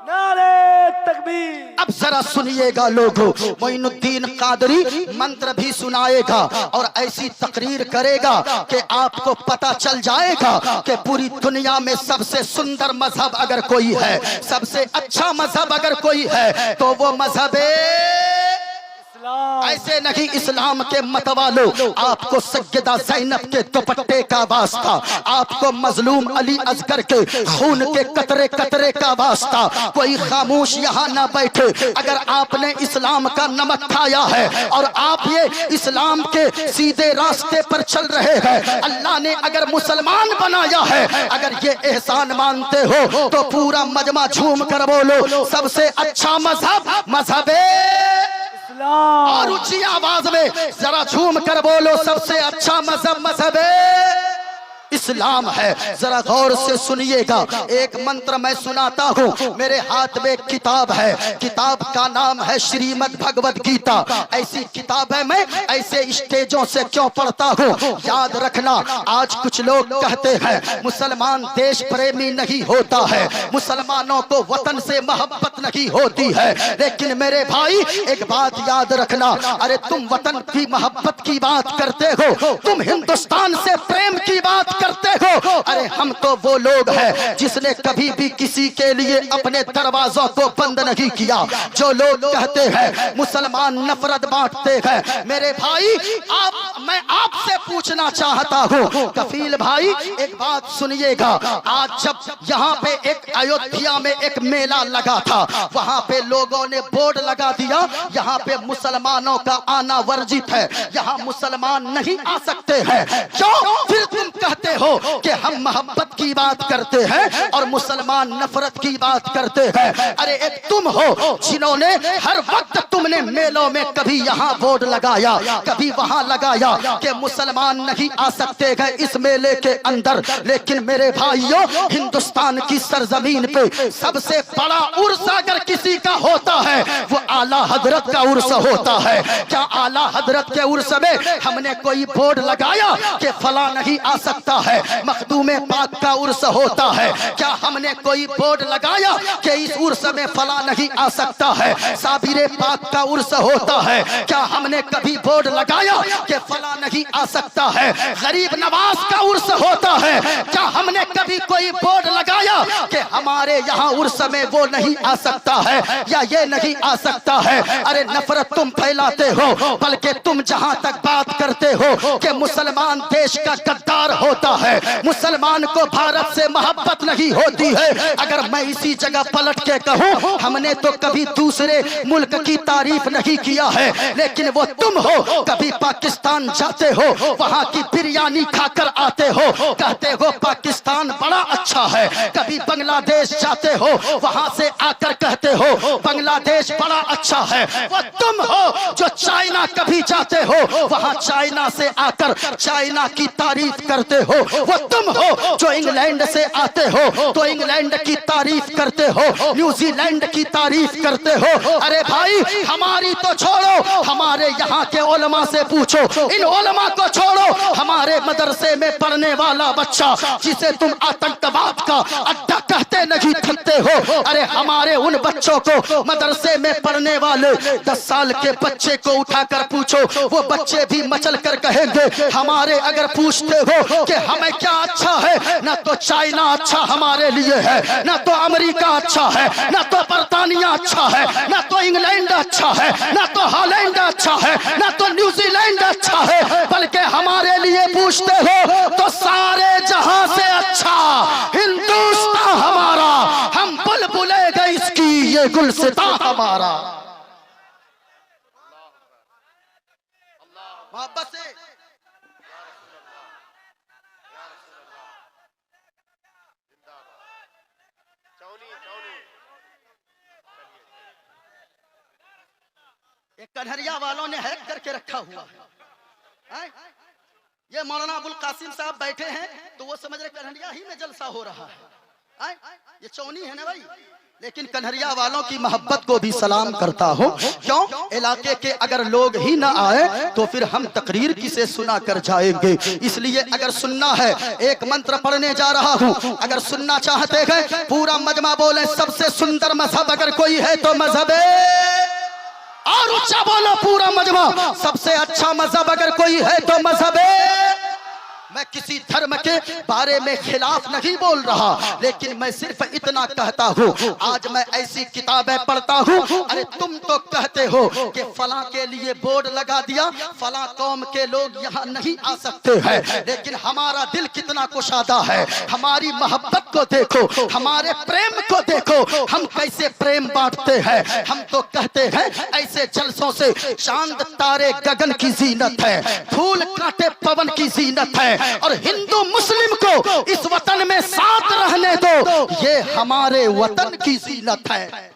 नारे तकबीर। अब जरा सुनिएगा लोगों, मोइनुद्दीन कादरी मंत्र भी सुनाएगा और ऐसी तकरीर करेगा कि आपको पता चल जाएगा कि पूरी दुनिया में सबसे सुंदर मजहब अगर कोई है, सबसे अच्छा मजहब अगर कोई है तो वो मजहब ऐसे नहीं इस्लाम के मतवालो, आपको सैयदा ज़ैनब के दुपट्टे का वास्ता, आपको मजलूम अली असगर के खून के कतरे कतरे का वास्ता। कोई खामोश यहाँ ना बैठे। अगर आपने इस्लाम का नमक खाया है और आप ये इस्लाम के सीधे रास्ते पर चल रहे हैं, अल्लाह ने अगर मुसलमान बनाया है, अगर ये एहसान मानते हो तो पूरा मजमा झूम कर बोलो सबसे अच्छा मजहब मजहब और ऊंची आवाज में जरा झूम कर बोलो सबसे अच्छा मजहब मजहब इस्लाम है। जरा गौर से सुनिएगा, एक मंत्र मैं सुनाता हूँ। मेरे हाथ में एक किताब है, किताब का नाम है श्रीमद् भगवद गीता। ऐसी किताबें मैं ऐसे स्टेजों से क्यों पढ़ता हूँ, याद रखना। आज कुछ लोग कहते हैं मुसलमान देश प्रेमी नहीं होता है, मुसलमानों को वतन से मोहब्बत नहीं होती है, लेकिन मेरे भाई एक बात याद रखना, अरे तुम वतन की मोहब्बत की बात करते हो, तुम हिंदुस्तान से प्रेम की बात करते हो, अरे हम तो वो लोग हैं जिसने कभी भी किसी के लिए अपने दरवाजों को बंद नहीं किया। जो लोग कहते हैं मुसलमान नफरत बांटते हैं, मेरे भाई मैं आपसे पूछना चाहता हूँ कफील भाई, एक बात सुनिएगा। आज जब यहाँ पे एक अयोध्या में एक मेला लगा था, वहाँ पे लोगों ने बोर्ड लगा दिया यहाँ पे मुसलमानों का आना वर्जित है, यहाँ मुसलमान नहीं आ सकते हैं। क्यों? फिर तुम कहते चाहते हो कि हम मोहब्बत की बात करते हैं और मुसलमान नफरत की बात करते हैं। अरे एक तुम हो जिन्होंने हर वक्त तुमने मेलों में कभी यहाँ बोर्ड लगाया, कभी वहां लगाया कि मुसलमान नहीं आ सकते गए इस मेले के अंदर। लेकिन मेरे भाइयों, हिंदुस्तान की सरजमीन पे सबसे बड़ा उर्स अगर किसी का होता है वो आला हजरत का उर्स होता है। क्या आला हजरत के उर्स में हमने कोई बोर्ड लगाया कि फला नहीं आ सकता है? मखदूम पाक का उर्स होता है, क्या हमने कोई बोर्ड लगाया कि इस उर्स में फला नहीं आ सकता है? साबिर पाक का उर्स होता है, क्या हमने कभी बोर्ड लगाया कि फला नहीं आ सकता है? गरीब नवाज का उर्स होता है, क्या हमने कभी कोई बोर्ड लगाया कि हमारे यहाँ उर्स में वो नहीं आ सकता है या ये नहीं आ सकता है? अरे नफरत तुम फैलाते हो, बल्कि तुम जहां तक बात करते हो कि मुसलमान देश का गद्दार होता है, मुसलमान को भारत से मोहब्बत नहीं होती है। अगर मैं इसी जगह पलट के कहूं, हमने तो कभी दूसरे मुल्क की तारीफ नहीं किया है, लेकिन वो तुम हो कभी पाकिस्तान जाते हो, वहां की बिरयानी खाकर आते हो, कहते हो पाकिस्तान बड़ा अच्छा है। कभी बांग्लादेश जाते हो, वहां से आकर कहते हो बांग्लादेश बड़ा अच्छा है। वो तुम हो जो चाइना कभी जाते हो, वहां चाइना से आकर चाइना की तारीफ करते हो। वो तुम हो जो इंग्लैंड से आते हो तो इंग्लैंड की तारीफ करते हो, न्यूजीलैंड की तारीफ करते हो। अरे भाई, हमारी तो छोड़ो, हमारे यहाँ के उलमा से पूछो, इन उलमा को छोड़ो, हमारे मदरसे में पढ़ने वाला बच्चा जिसे तुम आतंकवाद का अड्डा कहते नहीं थकते हो, अरे हमारे उन बच्चों को मदरसे में पढ़ने वाले 10 साल के बच्चे को उठाकर पूछो, वो बच्चे भी मचल कर कहेंगे। हमारे अगर पूछते हो कि हमें क्या अच्छा है, ना तो चाइना अच्छा हमारे लिए है, ना तो अमेरिका अच्छा है, ना तो बर्तानिया अच्छा है, ना तो इंग्लैंड अच्छा है, ना तो हॉलैंड अच्छा है, ना तो न्यूजीलैंड अच्छा है, बल्कि हमारे लिए पूछते हो तो सारे जहां से अच्छा हिंदुस्तान हमारा, हम बुलबुले गए इसकी ये गुलसिता हमारा। मोहब्बत से कन्हरिया वालों ने हैक करके रखा हुआ है। ये मौलाना अबुल कासिम साहब बैठे हैं तो वो समझ रहे कन्हरिया ही में जलसा हो रहा है। ये चौनी है ना भाई, लेकिन कन्हरिया वालों की मोहब्बत को भी सलाम करता हूँ। क्यों? इलाके के अगर लोग ही ना आए तो फिर हम तकरीर किसे सुना कर जाएंगे। इसलिए अगर सुनना है, एक मंत्र पढ़ने जा रहा हूँ, अगर सुनना चाहते हैं पूरा मजमा बोले सबसे सुंदर मजहब अगर कोई है तो मजहब, और ऊंचा बोलो पूरा मजमा, सबसे अच्छा मजहब अगर कोई है तो मजहब। मैं किसी धर्म के बारे में खिलाफ नहीं बोल रहा, लेकिन मैं सिर्फ इतना कहता हूँ, आज मैं ऐसी किताबें पढ़ता हूँ, अरे तुम तो कहते हो कि फला के लिए बोर्ड लगा दिया, फला कौम के लोग यहाँ नहीं आ सकते हैं, लेकिन हमारा दिल कितना कुशादा है। हमारी मोहब्बत को देखो, हमारे प्रेम को देखो, हम कैसे प्रेम बांटते हैं। हम तो कहते हैं ऐसे जलसों से चांद तारे गगन की जीनत है, फूल कांटे पवन की जीनत है, और हिंदू मुस्लिम को इस वतन में साथ रहने दो, ये हमारे वतन की जीनत है।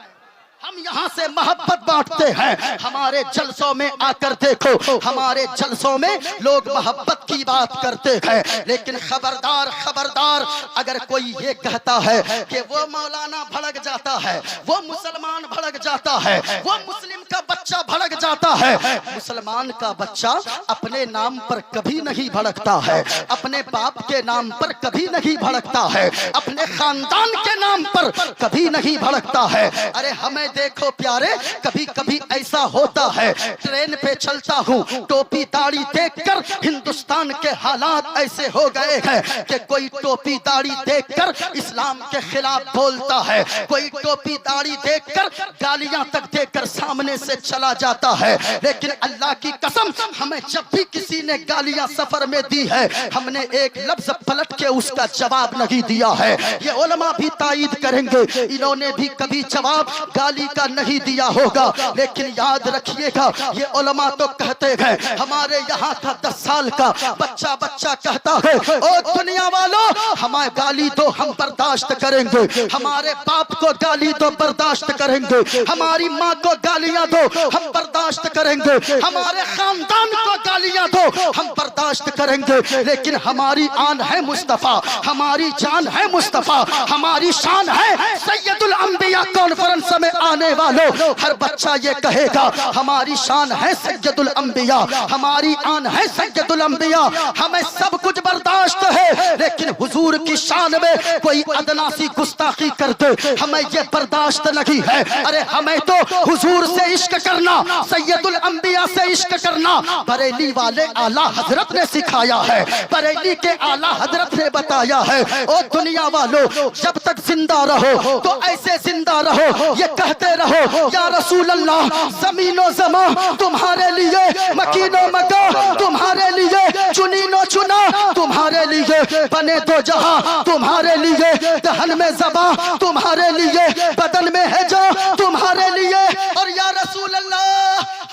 हम यहाँ से मोहब्बत बांटते हैं। हमारे जलसों में आकर देखो, हमारे जलसों में लोग मोहब्बत की बात करते हैं, लेकिन खबरदार खबरदार, अगर कोई ये कहता है कि वो मौलाना भड़क जाता है, वो मुसलमान भड़क जाता है, वो मुस्लिम का बच्चा भड़क जाता है, मुसलमान का बच्चा अपने नाम पर कभी नहीं भड़कता है, अपने बाप के नाम पर कभी नहीं भड़कता है, अपने खानदान के नाम पर कभी नहीं भड़कता है। अरे हमें देखो प्यारे, कभी कभी ऐसा होता है, ट्रेन पे चलता हूँ, टोपी दाढ़ी देखकर हिंदुस्तान के हालात ऐसे हो गए हैं कि कोई टोपी दाढ़ी देखकर इस्लाम के खिलाफ बोलता है, कोई टोपी दाढ़ी देखकर गालियां तक देकर सामने से चला जाता है। लेकिन अल्लाह की कसम, हमें जब भी किसी ने गालियां सफर में दी है, हमने एक लफ्ज पलट के उसका जवाब नहीं दिया है। ये उलमा भी तायीद करेंगे, इन्होंने भी कभी जवाब गाली का नहीं दिया होगा। लेकिन याद रखिएगा, ये उलमा तो कहते हैं, हमारे यहाँ का 10 साल का बच्चा कहता है, ओ दुनिया वालों, हमें गाली दो हम बर्दाश्त करेंगे, हमारे बाप को गाली दो बर्दाश्त करेंगे, हमारी माँ को गालियां दो हम बर्दाश्त करेंगे, हमारे खानदान को गालियां दो हम बर्दाश्त करेंगे। लेकिन हमारी आन है मुस्तफा, हमारी जान है मुस्तफा, हमारी शान है सैयदुल अंबिया। कॉन्फ्रेंस में आने वालों, हर बच्चा ये कहेगा, हमारी शान है सैयदुल अंबिया, हमारी आन है सैयदुल अंबिया। हमें सब कुछ बर्दाश्त है, लेकिन हुजूर की शान में कोई अदना सी गुस्ताखी कर दे, हमें ये बर्दाश्त नहीं है। अरे हमें तो हुजूर से इश्क करना, सैयदुल अंबिया से इश्क करना बरेली वाले आला हजरत ने सिखाया है, बरेली के आला हजरत ने बताया है। ओ दुनिया वालों, जब तक जिंदा रहो तो ऐसे जिंदा रहो, ये कहते रहो, या रसूल अल्लाह, ज़मीनो ज़मा तुम्हारे लिए, मकीनो मका तुम्हारे लिए, चुनीनो चुना तुम्हारे लिए, बने दो जहां तुम्हारे लिए, दहन में ज़बा तुम्हारे लिए, बदन में है जो तुम्हारे लिए। और या रसूल अल्लाह,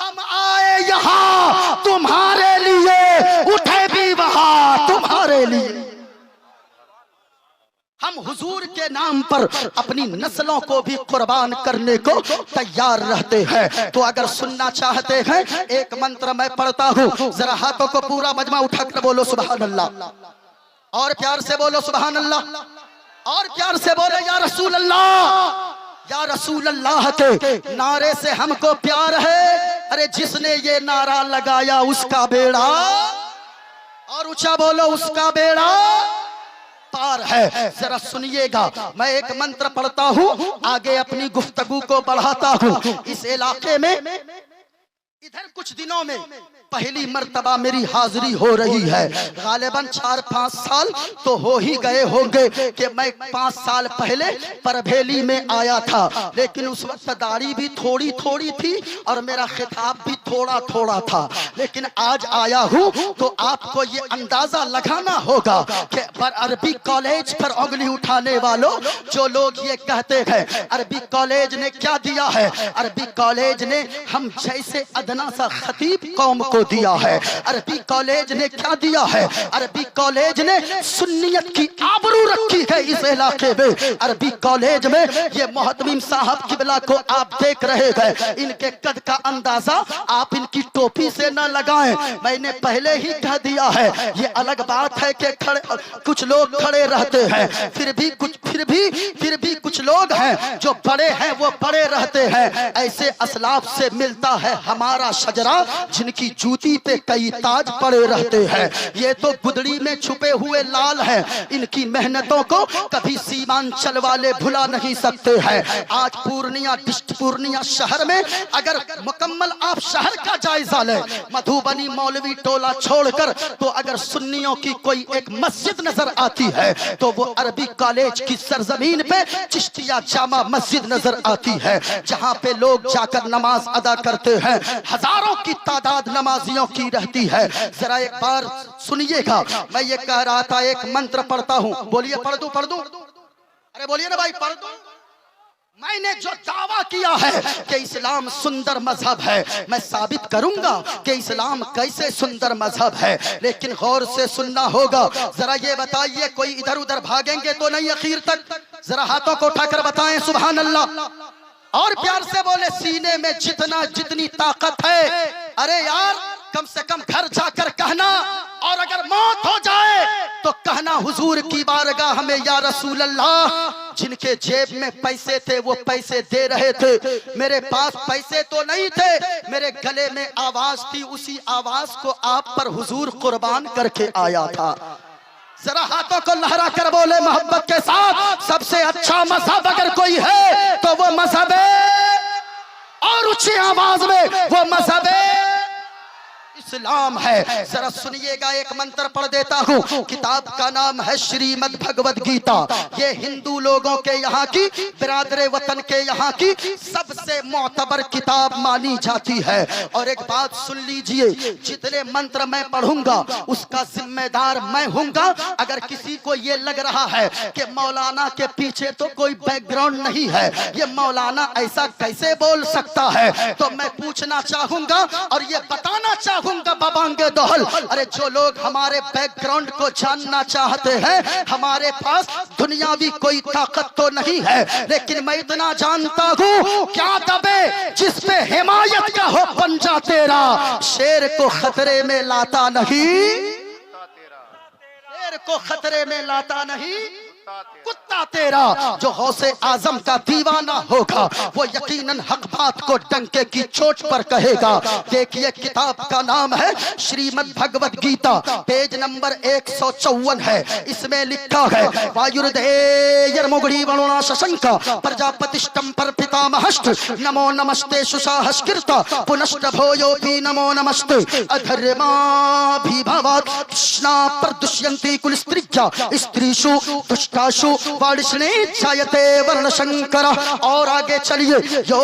हम आए यहाँ तुम्हारे लिए, उठे भी वहां तुम्हारे लिए। हम हुजूर के नाम पर अपनी नस्लों को भी कुर्बान करने को तैयार रहते हैं। तो अगर सुनना चाहते हैं, एक मंत्र मैं पढ़ता हूँ, जरा हाथों को पूरा मजमा उठाकर बोलो सुभान अल्लाह, और प्यार से बोलो सुभान अल्लाह, और प्यार से बोलो या रसूल अल्लाह। या रसूल अल्लाह के नारे से हमको प्यार है। अरे जिसने ये नारा लगाया उसका बेड़ा, और ऊंचा बोलो उसका बेड़ा पार है। जरा सुनिएगा, मैं एक मंत्र पढ़ता हूँ, आगे अपनी गुफ्तगू को बढ़ाता हूँ। इस इलाके में इधर कुछ दिनों में पहली मर्तबा मेरी हाजिरी हो रही है। गालिबन 4-5 साल तो हो ही गए होंगे कि मैं 5 साल पहले परभेली में आया था, लेकिन उस वक्त दाढ़ी भी थोड़ी थोड़ी थी और मेरा खिताब भी थोड़ा थोड़ा था। लेकिन आज आया हूँ तो आपको ये अंदाजा लगाना होगा कि पर अरबी कॉलेज पर उंगली उठाने वालों, जो लोग ये कहते हैं अरबी कॉलेज ने क्या दिया है, अरबी कॉलेज ने हम जैसे अदना सा खतीब कौम को दिया है। अरबी कॉलेज ने क्या दिया है, अरबी कॉलेज ने सुन्नियत की आबरू रखी है इस इलाके में। अरबी कॉलेज में ये मोहतमीम साहब किबला को आप देख रहे हैं, इनके कद का अंदाजा आप इनकी टोपी से न लगाएं। मैंने पहले ही कह दिया है, ये अलग बात है कि कुछ लोग खड़े रहते हैं, फिर भी कुछ लोग हैं जो बड़े हैं वो बड़े रहते हैं। ऐसे असलाफ से मिलता है हमारा शजरा, जिनकी जूती पे कई ताज पड़े रहते हैं। ये तो गुदड़ी में छुपे हुए लाल हैं, इनकी मेहनतों को कभी सीमांचल वाले भुला नहीं सकते हैं। आज पूर्णिया शहर में अगर मुकम्मल आप शहर का जायजा लें, मधुबनी मौलवी टोला छोड़कर, तो अगर सुन्नियों की कोई एक मस्जिद नजर आती है तो वो अरबी कॉलेज की सरजमीन पे चिश्तिया जामा मस्जिद नजर आती है, जहाँ पे लोग जाकर नमाज अदा करते हैं। हजारों की तादाद नमाजियों की रहती है। जरा एक बार सुनिएगा, मैं ये कह रहा था, एक मंत्र पढ़ता हूँ। बोलिए पढ़ दूं? अरे बोलिए ना भाई, पढ़ दूं? मैंने जो दावा किया है कि इस्लाम सुंदर मजहब है, मैं साबित करूंगा कि इस्लाम कैसे सुंदर मजहब है। लेकिन गौर से सुनना होगा। जरा ये बताइए, कोई इधर उधर भागेंगे तो नहीं आखिर तक? जरा हाथों को उठाकर बताएं सुभान अल्लाह, और प्यार से बोले सीने में जितनी ताकत है। अरे यार, कम से कम घर जाकर कहना, और अगर मौत हो जाए तो कहना हुजूर की बारगाह में, या रसूल अल्लाह, जिनके जेब में पैसे थे वो पैसे दे रहे थे, मेरे पास पैसे तो नहीं थे, मेरे गले में आवाज थी, उसी आवाज को आप पर हुजूर कुर्बान करके आया था। जरा हाथों को लहरा कर बोले मोहब्बत के साथ, सबसे अच्छा मजहब अगर कोई है तो वो मजहब है, और ऊंची आवाज में वो मजहब है इस्लाम है। जरा सुनिएगा, एक मंत्र पढ़ देता हूँ। किताब का नाम है श्रीमद् भगवद गीता। ये हिंदू लोगों के यहाँ की, बिरादरे वतन के यहाँ की सबसे मोतबर किताब मानी जाती है। और एक बात सुन लीजिए, जितने मंत्र मैं पढ़ूंगा उसका जिम्मेदार मैं हूंगा। अगर किसी को ये लग रहा है कि मौलाना के पीछे तो कोई बैकग्राउंड नहीं है, ये मौलाना ऐसा कैसे बोल सकता है, तो मैं पूछना चाहूंगा और ये बताना चाहूंगा बाबांगे दोहल, अरे जो लोग हमारे बैकग्राउंड को जानना चाहते हैं, हमारे पास दुनियावी कोई ताकत तो नहीं है, लेकिन मैं इतना जानता हूँ, क्या दबे जिस पे हिमायत का हो पंजा तेरा, शेर को खतरे में लाता नहीं, शेर को खतरे में लाता नहीं कुत्ता तेरा। जो हौसे आजम का दीवाना होगा वो यकीनन हक बात को डंके की चोट पर कहेगा। देखिए, किताब का नाम है श्रीमद् भगवद गीता, पेज नंबर 154 है। इसमें लिखा है, वायुर्देयर्मुगुड़ी वरुणा शशंक प्रजापतिष्टम पर पितामहश्च नमो नमस्ते सुसाहस्कृत पुनश्च भोयोपि नमो नमस्ते अधर्माभिभवात् कृष्णा प्रदुष्यन्ति कुलस्त्रिज्या स्त्रीषु दुष्टाशु वाणिष्णे छायते वर्ण शंकर। और आगे चलिए, यो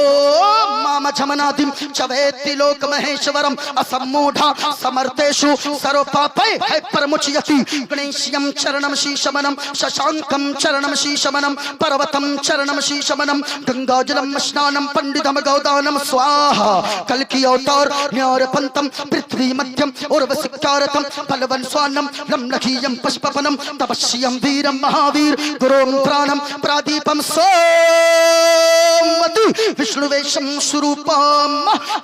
माम झमनादिम चवेति लोक महेश्वरम असम्मूढ़ा समर्थेषु सर्वपापै परमुच्यति गणेश्यं चरणम शीशमनम शशांकम चरणम शीशमनम पर्वतम चरणम शीशमनम गंगाजलम स्नानम पंडितम गौदानम स्वाहा। कल की अवतार न्यारपंतम पृथ्वी मध्यम उर्वशिकारतम बलवन स्वानम रमणखीयम पुष्पवनम तपस्यम वीरम महावीर गुरुम प्राणम प्रादीपम सोमवती विष्णुवेशम स्वरूपम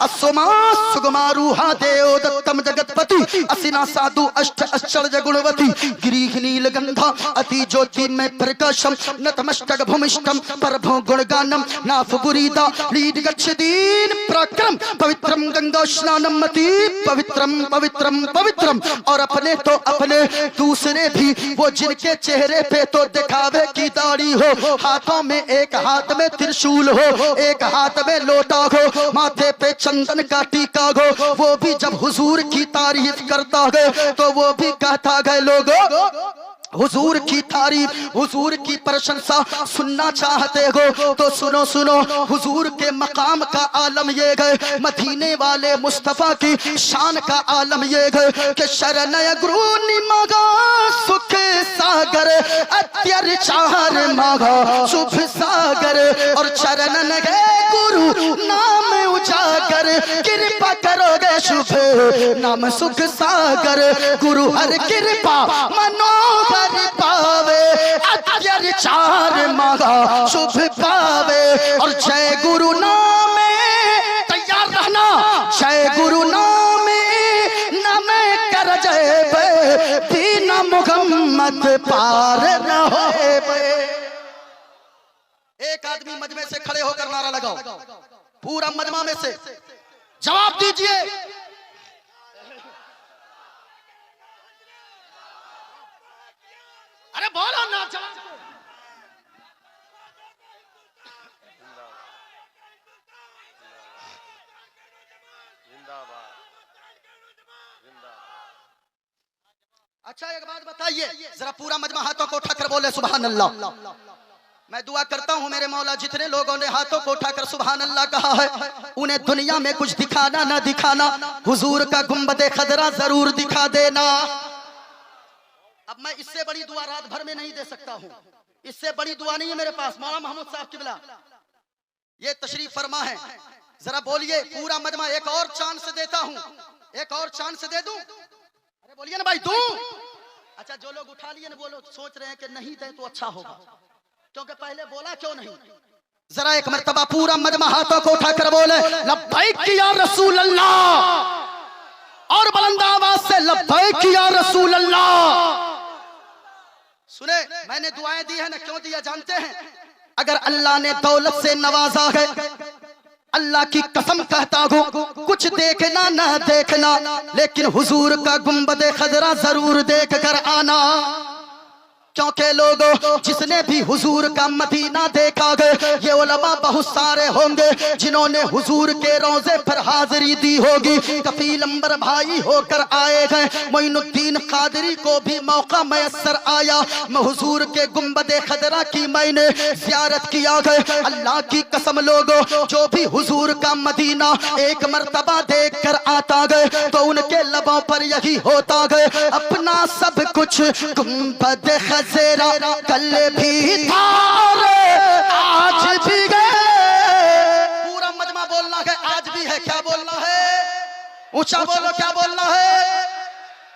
असोमा सुगमारूहा देव दत्तम जगतपति असिना साधु अष्ट आश्चर्य गुणवती गिरीह नीलगंधा अति ज्योति में प्रकाशम नतमस्तक भूमिष्ठम परभो गुणगानम नाफ बुरीदा लीड गच्छदीन प्रक्रम पवित्रम गंगा स्नानम मति पवित्रम पवित्रम पवित्रम। और अपने तो अपने, दूसरे भी वो जिनके चेहरे पे तो दिखावे की दाढ़ी हो, हाथों में एक हाथ में त्रिशूल हो, एक हाथ में लोटा हो, माथे पे चंदन का टीका हो, वो भी जब हुजूर की तारीफ करता है तो वो भी कहता है लोगों हुजूर की तारीफ, हुजूर की प्रशंसा सुनना चाहते हो तो सुनो सुनो। हुजूर के मकाम का आलम ये है, मदीने वाले मुस्तफा की शान का आलम ये है कि शरणय गुरु निमगा सुख सागर अत्यर चार मागा शुभ सागर। और चरणन है गुरु नाम उजागर कृपा करोगे शुभ नाम सुख सागर। गुरु हर कृपा मनोहर पावे अत्यर चार मागा शुभ पावे। और जय गुरु नामे तैयार रहना, जय गुरु नामे नमे कर जय बिना मुहम्मद पार न होए। एक आदमी मजमे से खड़े होकर नारा लगाओ, पूरा मजमा में से जवाब दीजिए। अरे बोलो ना, जवाब अच्छा एक बात बताइए, जरा पूरा मजमा हाथों को उठाकर बोले सुभान अल्लाह। मैं दुआ करता हूं मेरे मौला, जितने लोगों ने हाथों को उठाकर सुभान अल्लाह कहा है उन्हें दुनिया में कुछ दिखाना ना दिखाना, हुजूर का गुंबदे खदरा जरूर दिखा देना। अब मैं इससे बड़ी दुआ रात भर में नहीं दे सकता हूं, इससे बड़ी दुआ नहीं है मेरे पास। मौलाना मोहम्मद साहब किबला ये तशरीफ फरमा है, जरा बोलिए पूरा मजमा। एक और चांस देता हूं, एक और चांस दे दूं? अरे बोलिए ना भाई, दूं? अच्छा, जो लोग उठा लिए ना वो लोग सोच रहे हैं कि नहीं दे तो अच्छा होगा, क्योंकि पहले बोला क्यों नहीं। जरा एक मर्तबा पूरा मजमा हाथों को उठाकर बोले लब्बैक या रसूल अल्लाह, और बुलंद आवाज से लब्बैक या रसूल अल्लाह। सुने, मैंने दुआएं दी है ना, क्यों दिया जानते हैं? अगर अल्लाह ने दौलत से नवाजा है, अल्लाह की कसम कहता हूं कुछ देखना ना देखना, लेकिन हुजूर का गुंबदे खजरा जरूर देख कर आना। क्योंकि लोगों जिसने भी हुजूर का मदीना देखा गए, ये उलमा बहुत सारे होंगे जिन्होंने हुजूर के रोजे पर हाजिरी दी होगी। कफील अंबर भाई होकर आए गए, मोइनुद्दीन कादरी को भी मौका मैसर आया, हुजूर के गुंबदे खदरा की मैंने ज़ियारत किया गए। अल्लाह की कसम लोगों, जो भी हुजूर का मदीना एक मर्तबा देख कर आता गए तो उनके लबों पर यही होता गए, अपना सब कुछ गुंबद खज़रा कल भी था आज भी गए। पूरा मजमा बोलना है आज भी है, क्या बोलना है, ऊंचा बोलो क्या बोलना है।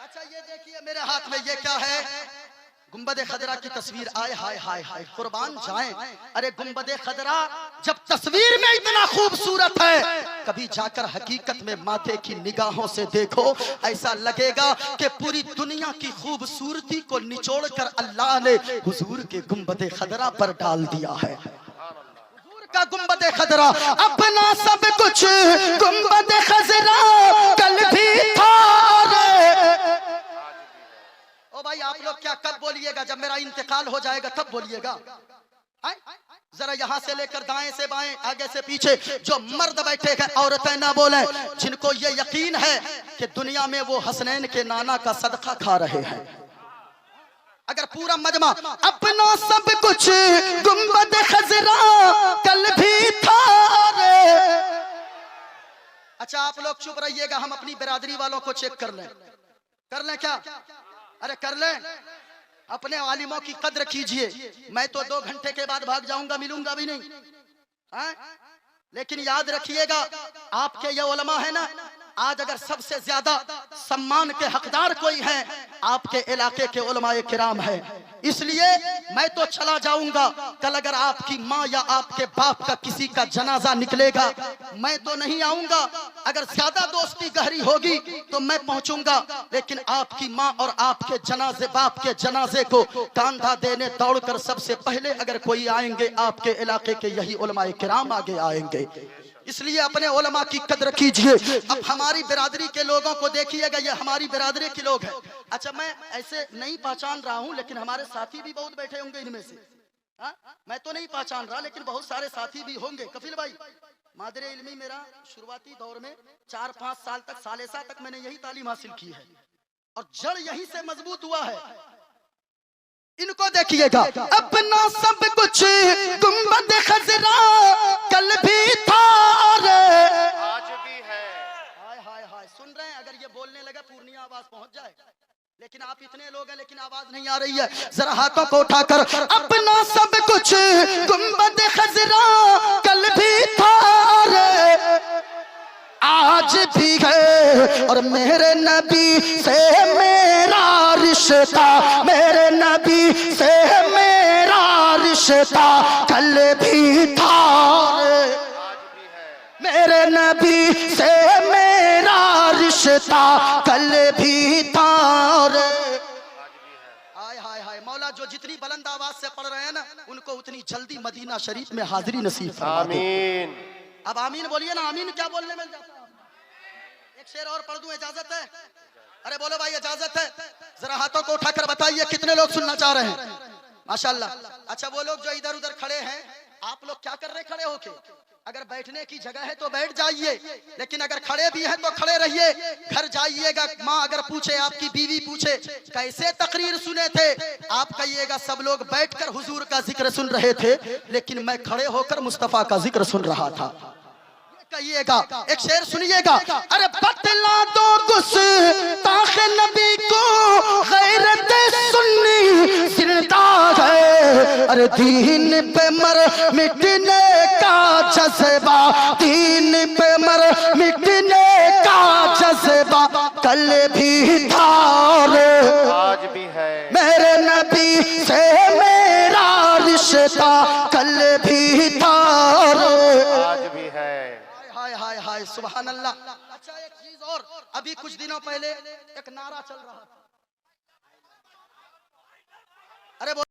अच्छा ये देखिए मेरे हाथ में ये क्या है, गुंबद खदरा की तस्वीर। आए हाय हाय हाय कुर्बान जाएं। अरे गुंबद खदरा जब तस्वीर में इतना खूबसूरत है, कभी जाकर हकीकत में माथे की निगाहों से देखो, ऐसा लगेगा कि पूरी दुनिया की खूबसूरती को निचोड़कर अल्लाह ने हुजूर के गुंबद खदरा पर डाल दिया है। हुजूर का गुंबद खदरा अपना सब कुछ गुंबद खदरा कल भी था रे। ओ भाई आप लोग क्या कब बोलिएगा, जब मेरा इंतकाल हो जाएगा तब बोलिएगा। जरा यहाँ से लेकर दाएं से बाएं आगे से पीछे जो मर्द बैठे हैं औरतें ना बोलें, जिनको ये यकीन है कि दुनिया में वो हसनैन के नाना का सदका खा रहे हैं। अगर पूरा मजमा अपना सब कुछ गुंबद खज़रा कल भी था रे। अच्छा आप लोग चुप रहिएगा, हम अपनी बिरादरी वालों को चेक कर लें क्या, अरे कर लें, अपने आलिमों की कद्र कीजिए। मैं तो 2 घंटे के बाद भाग जाऊंगा, मिलूंगा भी नहीं है? लेकिन याद रखिएगा आपके ये उलमा है ना, आज अगर सबसे ज्यादा सम्मान के हकदार कोई है आपके इलाके के उलमाए किराम है। इसलिए मैं तो चला जाऊंगा, कल अगर आपकी माँ या आपके बाप का किसी का जनाजा निकलेगा मैं तो नहीं आऊंगा। अगर ज्यादा दोस्ती गहरी होगी तो मैं पहुंचूंगा, लेकिन आपकी माँ और आपके जनाजे बाप के जनाजे को कांधा देने दौड़कर सबसे पहले अगर कोई आएंगे आपके इलाके के यही उलमाए किराम आगे आएंगे। इसलिए अपने उलमा की कद्र कीजिए। अब हमारी बिरादरी के लोगों को देखिएगा, ये हमारी बिरादरी के लोग हैं। अच्छा मैं ऐसे नहीं पहचान रहा हूं, लेकिन हमारे साथी भी बहुत बैठे होंगे इनमें से। मैं तो नहीं पहचान रहा, लेकिन बहुत सारे साथी भी होंगे। कफील भाई मादरे इल्मी मेरा शुरुआती दौर में 4-5 साल तक सालेसा तक मैंने यही तालीम हासिल की है और जड़ यहीं से मजबूत हुआ है। इनको देखिएगा अपना सब कुछ गुंबद खज़रा कल भी था रे आज भी है। हाय हाय हाय सुन रहे हैं, अगर ये बोलने लगा पूर्णिया आवाज पहुंच जाए, लेकिन आप इतने लोग हैं लेकिन आवाज नहीं आ रही है। जरा हाथों को उठाकर अपना सब कुछ गुंबद खज़रा कल भी था रे आज भी है। और मेरे नबी से मेरा रिश्ता, मेरे नबी से मेरा रिश्ता कल भी था रे। मेरे नबी से मेरा रिश्ता कल भी था रे। हाय हाय हाय मौला जो जितनी बुलंद आवाज से पढ़ रहे हैं ना, उनको उतनी जल्दी मदीना शरीफ में हाजिरी नसीब फरमा दे। आमीन। अब आमीन बोलिए ना, आमीन क्या बोलने में जाता है। एक शेर और पढ़ दूं, इजाजत है? अरे बोलो भाई इजाजत है? जरा हाथों को उठाकर बताइए कितने लोग सुनना चाह रहे हैं। माशाल्लाह। अच्छा वो लोग जो इधर उधर खड़े हैं, आप लोग क्या कर रहे खड़े होके? अगर बैठने की जगह है तो बैठ जाइए, लेकिन अगर खड़े भी हैं तो खड़े रहिए। घर जाइएगा, माँ अगर पूछे, आपकी बीवी पूछे कैसे तकरीर सुने थे, आप कहिएगा सब लोग बैठकर हुजूर का जिक्र सुन रहे थे, लेकिन मैं खड़े होकर मुस्तफा का जिक्र सुन रहा था। कहिएगा। एक शेर सुनिएगा, अरे बतला दो गुस्ताख नबी को गैरत सुन्नी जिंदा है। अरे दीन पे मर मिटने का जज्बा, दीन पे मर मिटने का जज्बा कल भी था रे आज भी है। मेरे नबी से मेरा रिश्ता कल भी था रे आज भी है। हाय हाय हाय सुभान अल्लाह। अच्छा एक चीज और, अभी कुछ दिनों पहले एक नारा चल रहा था, अरे